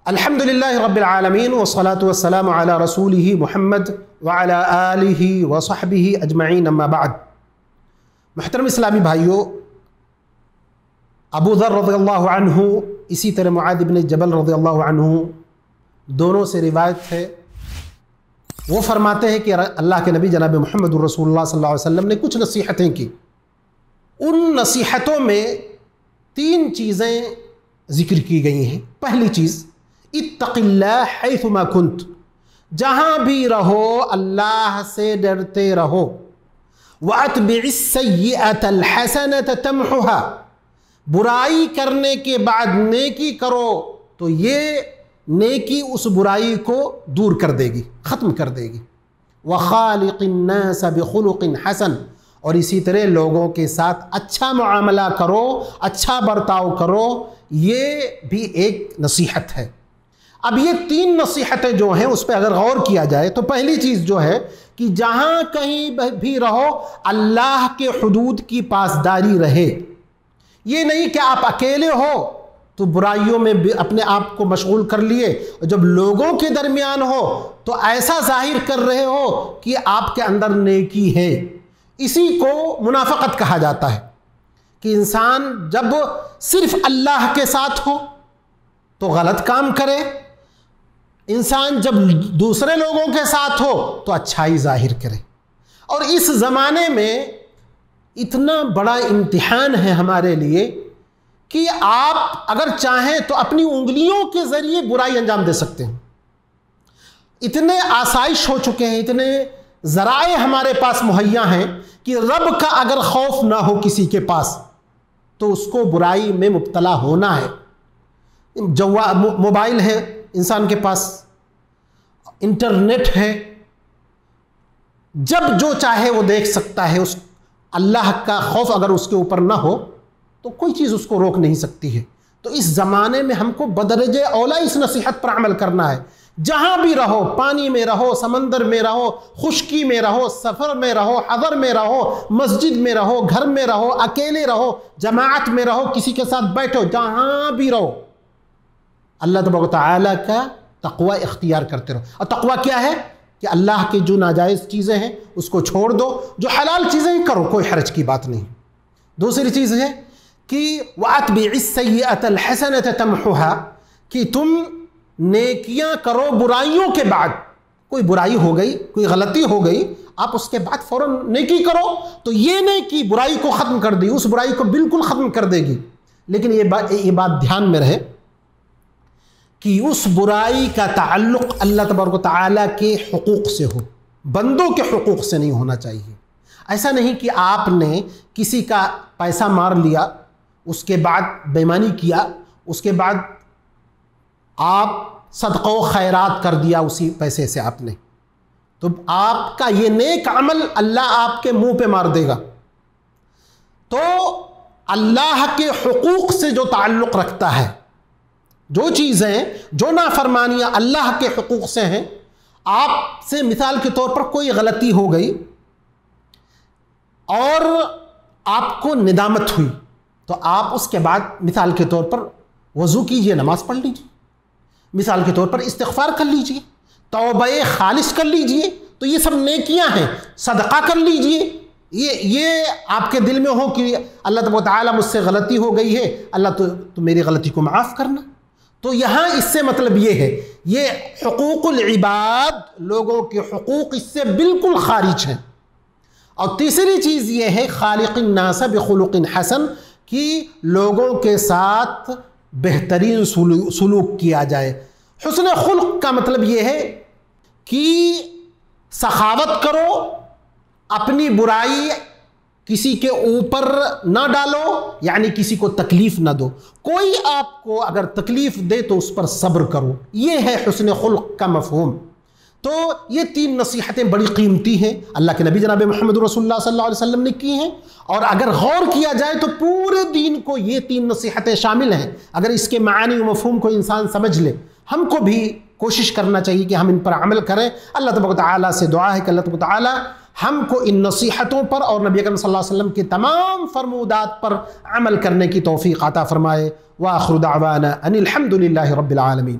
الحمدللہ رب العالمین والصلاة والسلام علی رسولہ محمد وعلی آلہ وصحبہ اجمعین اما بعد۔ محترم اسلامی بھائیوں، ابو ذر رضی اللہ عنہ اسی طرح معاذ بن جبل رضی اللہ عنہ دونوں سے روایت ہے، وہ فرماتے ہیں کہ اللہ کے نبی جناب محمد رسول اللہ صلی اللہ علیہ وسلم نے کچھ نصیحتیں کی۔ ان نصیحتوں میں 3 چیزیں ذکر کی گئی ہیں۔ پہلی چیز، اتق اللہ حیثما کنت، جہاں بھی رہو اللہ سے ڈرتے رہو۔ وَأَتْبِعِ السَّيِّئَةَ الْحَسَنَةَ تَمْحُهَا، برائی کرنے کے بعد نیکی کرو تو یہ نیکی اس برائی کو دور کر دے گی، ختم کر دے گی۔ وَخَالِقِ النَّاسَ بِخُلُقٍ حَسَنٍ، اور اسی طرح لوگوں کے ساتھ اچھا معاملہ کرو، اچھا برتاؤ کرو، یہ بھی ایک نصیحت ہے۔ اب یہ 3 نصیحتیں جو ہیں اس پہ اگر غور کیا جائے تو پہلی چیز جو ہے کہ جہاں کہیں بھی رہو اللہ کے حدود کی پاسداری رہے۔ یہ نہیں کہ آپ اکیلے ہو تو برائیوں میں اپنے آپ کو مشغول کر لیے، اور جب لوگوں کے درمیان ہو تو ایسا ظاہر کر رہے ہو کہ آپ کے اندر نیکی ہے۔ اسی کو منافقت کہا جاتا ہے کہ انسان جب صرف اللہ کے ساتھ ہو تو غلط کام کرے، انسان جب دوسرے لوگوں کے ساتھ ہو تو اچھائی ظاہر کرے۔ اور اس زمانے میں اتنا بڑا امتحان ہے ہمارے لیے کہ آپ اگر چاہیں تو اپنی انگلیوں کے ذریعے برائی انجام دے سکتے ہیں۔ اتنے آسائش ہو چکے ہیں، اتنے ذرائع ہمارے پاس مہیا ہیں کہ رب کا اگر خوف نہ ہو کسی کے پاس تو اس کو برائی میں مبتلا ہونا ہے۔ موبائل ہے انسان کے پاس، انٹرنیٹ ہے، جب جو چاہے وہ دیکھ سکتا ہے۔ اس اللہ کا خوف اگر اس کے اوپر نہ ہو تو کوئی چیز اس کو روک نہیں سکتی ہے۔ تو اس زمانے میں ہم کو بدرجہ اولا اس نصیحت پر عمل کرنا ہے۔ جہاں بھی رہو، پانی میں رہو، سمندر میں رہو، خشکی میں رہو، سفر میں رہو، حضر میں رہو، مسجد میں رہو، گھر میں رہو، اکیلے رہو، جماعت میں رہو، کسی کے ساتھ بیٹھو، جہاں بھی رہو اللہ تبارک و تعالیٰ کا تقوی اختیار کرتے رہو۔ اور تقوی کیا ہے؟ کہ اللہ کے جو ناجائز چیزیں ہیں اس کو چھوڑ دو، جو حلال چیزیں کرو، کوئی حرج کی بات نہیں۔ دوسری چیز ہے کہ وَأَتْبِعِ السَّيِّئَةَ الْحَسَنَةَ تَمْحُهَا، کہ تم نیکیاں کرو برائیوں کے بعد۔ کوئی برائی ہو گئی، کوئی غلطی ہو گئی، آپ اس کے بعد فوراً نیکی کرو تو یہ نیکی برائی کو ختم کر دی، اس برائی کو بالکل ختم کر دے گی۔ لیکن یہ بات دھیان میں رہے کہ اس برائی کا تعلق اللہ تبارک و تعالیٰ کے حقوق سے ہو، بندوں کے حقوق سے نہیں ہونا چاہیے۔ ایسا نہیں کہ آپ نے کسی کا پیسہ مار لیا، اس کے بعد بے ایمانی کیا، اس کے بعد آپ صدقہ و خیرات کر دیا اسی پیسے سے آپ نے، تو آپ کا یہ نیک عمل اللہ آپ کے منہ پہ مار دے گا۔ تو اللہ کے حقوق سے جو تعلق رکھتا ہے، جو چیزیں، جو نافرمانیاں اللہ کے حقوق سے ہیں، آپ سے مثال کے طور پر کوئی غلطی ہو گئی اور آپ کو ندامت ہوئی تو آپ اس کے بعد مثال کے طور پر وضو کیجئے، نماز پڑھ لیجئے، مثال کے طور پر استغفار کر لیجئے، توبہ خالص کر لیجئے، تو یہ سب نیکیاں ہیں۔ صدقہ کر لیجئے، یہ آپ کے دل میں ہو کہ اللہ تبارک و تعالیٰ مجھ سے غلطی ہو گئی ہے، اللہ تو میری غلطی کو معاف کرنا۔ تو یہاں اس سے مطلب یہ ہے، یہ حقوق العباد، لوگوں کے حقوق اس سے بالکل خارج ہیں۔ اور تیسری چیز یہ ہے خالق الناس بخلق حسن، کہ لوگوں کے ساتھ بہترین سلوک کیا جائے۔ حسن خلق کا مطلب یہ ہے کہ سخاوت کرو، اپنی برائی کسی کے اوپر نہ ڈالو، یعنی کسی کو تکلیف نہ دو۔ کوئی آپ کو اگر تکلیف دے تو اس پر صبر کرو، یہ ہے حسن خلق کا مفہوم۔ تو یہ 3 نصیحتیں بڑی قیمتی ہیں، اللہ کے نبی جناب محمد رسول اللہ صلی اللہ علیہ وسلم نے کی ہیں، اور اگر غور کیا جائے تو پورے دین کو یہ 3 نصیحتیں شامل ہیں۔ اگر اس کے معانی و مفہوم کو انسان سمجھ لے، ہم کو بھی کوشش کرنا چاہیے کہ ہم ان پر عمل کریں۔ اللہ تبارک و تعالیٰ سے دعا ہے کہ اللہ تبارک و تعالیٰ ہم کو ان نصیحتوں پر اور نبی اکرم صلی اللہ علیہ وسلم کے تمام فرمودات پر عمل کرنے کی توفیق عطا فرمائے۔ وآخر دعوانا ان الحمد للہ رب العالمین۔